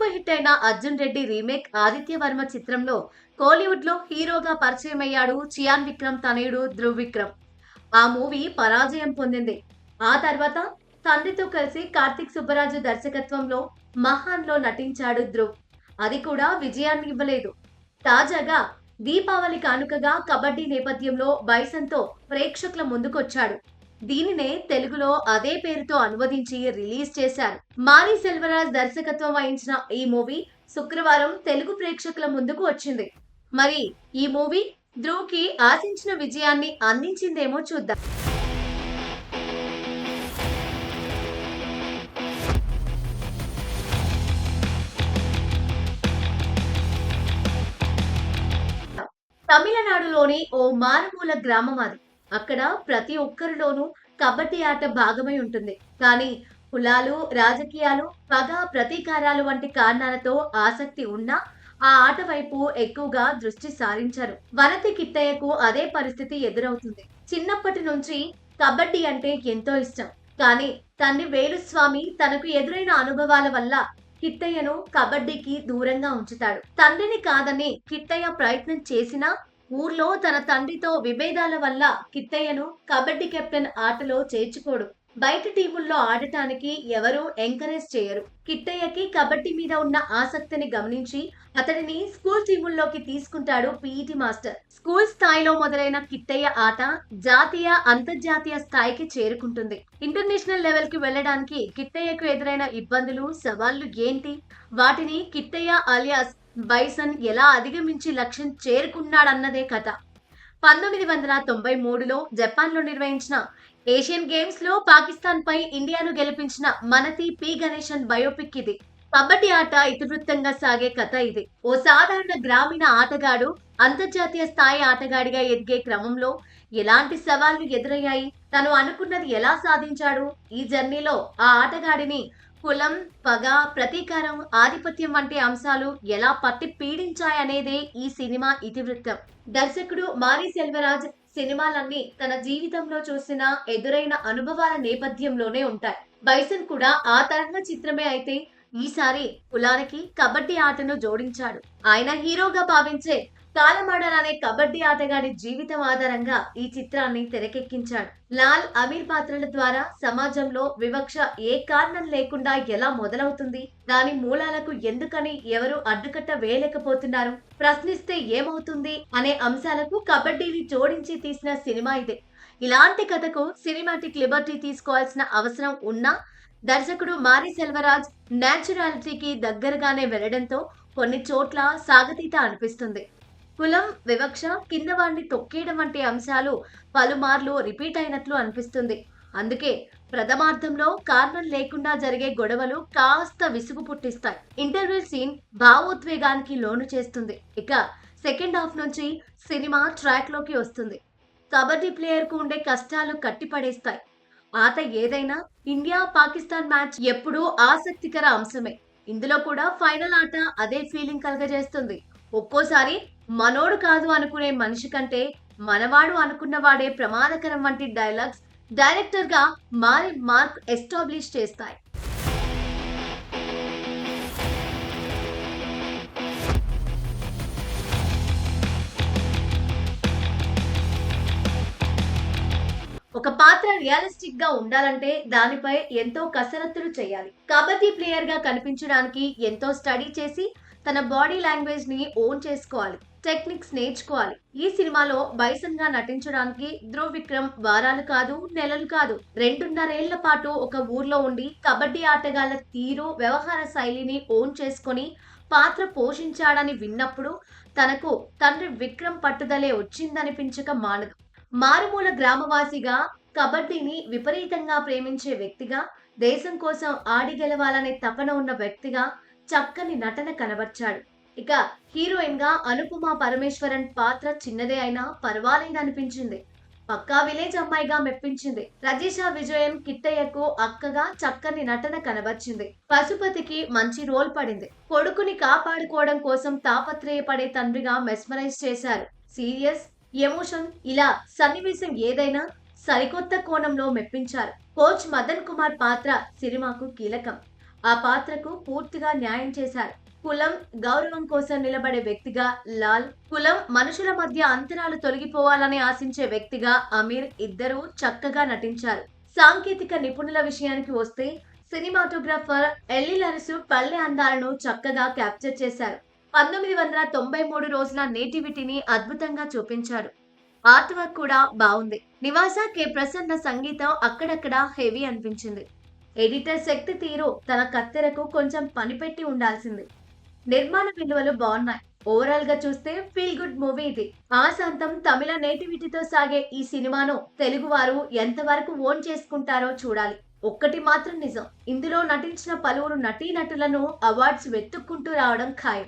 Super hit అయిన Arjun Reddy remake Aditya Varma చిత్రంలో కోలీవుడ్ లో హీరోగా పరిచయమయ్యాడు చియాన్ విక్రమ్ తనయుడు ధ్రువ్ విక్రమ్. ఆ మూవీ పరాజయం పొందింది. ఆ తర్వాత తండ్రితో కలిసి కార్తిక్ సుబ్బరాజు దర్శకత్వంలో మహాన్ లో నటించాడు ధ్రువ్. అది కూడా విజయాన్ని ఇవ్వలేదు. తాజాగా దీపావళి కానుకగా కబడ్డీ నేపథ్యంలో బైసన్ తో ప్రేక్షకుల ముందుకొచ్చాడు. దీనినే తెలుగులో అదే పేరుతో అనువదించి రిలీజ్ చేశారు. మారీ సెల్వరాజ్ దర్శకత్వం వహించిన ఈ మూవీ శుక్రవారం తెలుగు ప్రేక్షకుల ముందుకు వచ్చింది. మరి ఈ మూవీ ధ్రువ్ కి ఆశించిన విజయాన్ని అందించిందేమో చూద్దాం. తమిళనాడులోని ఓ మారుమూల గ్రామం అది. అక్కడ ప్రతి ఒక్కరిలోనూ కబడ్డీ ఆట భాగమై ఉంటుంది. కానీ కులాలు, రాజకీయాలు, పగ, ప్రతీకారాలు వంటి కారణాలతో ఆసక్తి ఉన్నా ఆ ఆట వైపు ఎక్కువగా దృష్టి సారించరు. వనతి కిట్టయ్యకు అదే పరిస్థితి ఎదురవుతుంది. చిన్నప్పటి నుంచి కబడ్డీ అంటే ఎంతో ఇష్టం. కానీ తండ్రి వేలుస్వామి తనకు ఎదురైన అనుభవాల వల్ల కిట్టయ్యను కబడ్డీకి దూరంగా ఉంచుతాడు. తండ్రిని కాదని కిట్టయ్య ప్రయత్నం చేసినా ఊర్లో తన తండ్రితో విభేదాల వల్ల కిట్టయ్యను కబడ్డీ కెప్టెన్ ఆటలో చేర్చుకోడు. బయట టీముల్లో ఆడటానికి ఎవరూ ఎంకరేజ్ చేయరు. కిట్టయ్యకి కబడ్డీ మీద ఉన్న ఆసక్తిని గమనించి అతడిని స్కూల్ టీముల్లోకి తీసుకుంటాడు పీఈటీ మాస్టర్. స్కూల్ స్థాయిలో మొదలైన కిట్టయ్య ఆట జాతీయ, అంతర్జాతీయ స్థాయికి చేరుకుంటుంది. ఇంటర్నేషనల్ లెవెల్ కి వెళ్ళడానికి కిట్టయ్యకు ఎదురైన ఇబ్బందులు, సవాళ్లు ఏంటి? వాటిని కిట్టయ్య అలియాస్ బైసన్ ఎలా అధిగమించి లక్ష్యం చేరుకున్నాడన్నదే కథ. 1993లో జపాన్లో నిర్వహించిన ఏషియన్ గేమ్స్ లో పాకిస్తాన్ పై ఇండియాను గెలిపించిన మనతి పి గణేశన్ బయోపిక్ ఇది. కబడ్డీ ఆట ఇతివృత్తంగా సాగే కథ ఇది. ఓ సాధారణ గ్రామీణ ఆటగాడు అంతర్జాతీయ స్థాయి ఆటగాడిగా ఎదిగే క్రమంలో ఎలాంటి సవాళ్లు ఎదురయ్యాయి, తను అనుకున్నది ఎలా సాధించాడు, ఈ జర్నీలో ఆ ఆటగాడిని కులం, పగ, ప్రతీకారం, ఆధిపత్యం వంటి అంశాలు ఎలా పట్టి పీడించాయనేదే ఈ సినిమా ఇతివృత్తం. దర్శకుడు మారీ సెల్వరాజ్ సినిమాలన్నీ తన జీవితంలో చూసిన, ఎదురైన అనుభవాల నేపథ్యంలోనే ఉంటాయి. బైసన్ కూడా ఆ తరహా చిత్రమే అయితే ఈసారి కులానికి కబడ్డీ ఆటను జోడించాడు. ఆయన హీరోగా భావించే కాలమాడన్ అనే కబడ్డీ ఆటగాడి జీవితం ఆధారంగా ఈ చిత్రాన్ని తెరకెక్కించాడు. లాల్, అమీర్ పాత్రల ద్వారా సమాజంలో వివక్ష ఏ కారణం లేకుండా ఎలా మొదలవుతుంది, దాని మూలాలకు ఎందుకని ఎవరు అడ్డుకట్ట వేయలేకపోతున్నారు, ప్రశ్నిస్తే ఏమవుతుంది అనే అంశాలకు కబడ్డీని జోడించి తీసిన సినిమా ఇదే. ఇలాంటి కథకు సినిమాటిక్ లిబర్టీ తీసుకోవాల్సిన అవసరం ఉన్నా దర్శకుడు మారీ సెల్వరాజ్ న్యాచురాలిటీకి దగ్గరగానే వెళ్లడంతో కొన్ని చోట్ల సాగతీత అనిపిస్తుంది. కులం, వివక్ష, కిందవాడిని తొక్కేయడం వంటి అంశాలు పలుమార్లు రిపీట్ అయినట్లు అనిపిస్తుంది. అందుకే ప్రథమార్థంలో కారణం లేకుండా జరిగే గొడవలు కాస్త విసుగు పుట్టిస్తాయి. ఇంటర్వెల్ సీన్ భావోద్వేగానికి లోను చేస్తుంది. ఇక సెకండ్ హాఫ్ నుంచి సినిమా ట్రాక్ లోకి వస్తుంది. కబడ్డీ ప్లేయర్ కు ఉండే కష్టాలు కట్టిపడేస్తాయి. ఆట ఏదైనా ఇండియా పాకిస్తాన్ మ్యాచ్ ఎప్పుడూ ఆసక్తికర అంశమే. ఇందులో కూడా ఫైనల్ ఆట అదే ఫీలింగ్ కలగజేస్తుంది. ఒక్కోసారి మనోడు కాదు అనుకునే మనిషి కంటే మనవాడు అనుకున్నవాడే ప్రమాదకరం వంటి డైలాగ్స్ డైరెక్టర్ గా మారి మార్క్ ఎస్టాబ్లిష్ చేస్తాయి. ఒక పాత్ర రియలిస్టిక్ గా ఉండాలంటే దానిపై ఎంతో కసరత్తులు చేయాలి. కబడ్డీ ప్లేయర్ గా కనిపించడానికి ఎంతో స్టడీ చేసి తన బాడీ లాంగ్వేజ్ ని ఓన్ చేసుకోవాలి, టెక్నిక్స్ నేర్చుకోవాలి. ఈ సినిమాలో బైసన్ గా నటించడానికి ధ్రువ్ విక్రమ్ వారాలు కాదు, నెలలు కాదు, 2.5 ఏళ్ల పాటు ఒక ఊర్లో ఉండి కబడ్డీ ఆటగాళ్ల తీరు, వ్యవహార శైలిని ఓన్ చేసుకొని పాత్ర పోషించాడని విన్నప్పుడు తనకు తండ్రి విక్రమ్ పట్టుదలే వచ్చిందనిపించక మానదు. మారుమూల గ్రామవాసిగా, కబడ్డీని విపరీతంగా ప్రేమించే వ్యక్తిగా, దేశం కోసం ఆడి గెలవాలనే తపన ఉన్న వ్యక్తిగా చక్కని నటన కనబర్చాడు. ఇక హీరోయిన్ గా అనుపమ పరమేశ్వరన్ పాత్ర చిన్నదే అయినా పర్వాలేదనిపించింది. పక్కా విలేజ్ అమ్మాయిగా మెప్పించింది. రజిషా విజయన్ కిట్టయ్యకు అక్కగా చక్కని నటన కనబర్చింది. పశుపతికి మంచి రోల్ పడింది. కొడుకుని కాపాడుకోవడం కోసం తాపత్రయపడే తండ్రిగా మెస్మరైజ్ చేశారు. సీరియస్, ఎమోషన్ ఇలా సన్నివేశం ఏదైనా సరికొత్త కోణంలో మెప్పించారు. కోచ్ మదన్ కుమార్ పాత్ర సినిమాకు కీలకం. ఆ పాత్రకు పూర్తిగా న్యాయం చేశారు. కులం, గౌరవం కోసం నిలబడే వ్యక్తిగా లాల్, కులం, మనుషుల మధ్య అంతరాలు తొలగిపోవాలని ఆశించే వ్యక్తిగా అమీర్ ఇద్దరూ చక్కగా నటించారు. సాంకేతిక నిపుణుల విషయానికి వస్తే సినిమాటోగ్రాఫర్ ఎల్లిలరసు పల్లె అందాలను చక్కగా క్యాప్చర్ చేశారు. 1993 రోజుల నేటివిటీని అద్భుతంగా చూపించాడు. ఆర్ట్ వర్క్ కూడా బావుంది. నివాస కె ప్రసన్న సంగీతం అక్కడక్కడ హెవీ అనిపించింది. ఎడిటర్ శక్తి తీరు తన కత్తెరకు కొంచెం పనిపెట్టి ఉండాల్సింది. నిర్మాణ విలువలు బావున్నాయి. ఓవరాల్ గా చూస్తే ఫీల్ గుడ్ మూవీ ఇది. ఆసాంతం తమిళ నేటివిటీతో సాగే ఈ సినిమాను తెలుగువారు ఎంతవరకు ఓన్ చేసుకుంటారో చూడాలి. ఒక్కటి మాత్రం నిజం, ఇందులో నటించిన పలువురు నటీనటులను అవార్డ్స్ వెతుక్కుంటూ రావడం ఖాయం.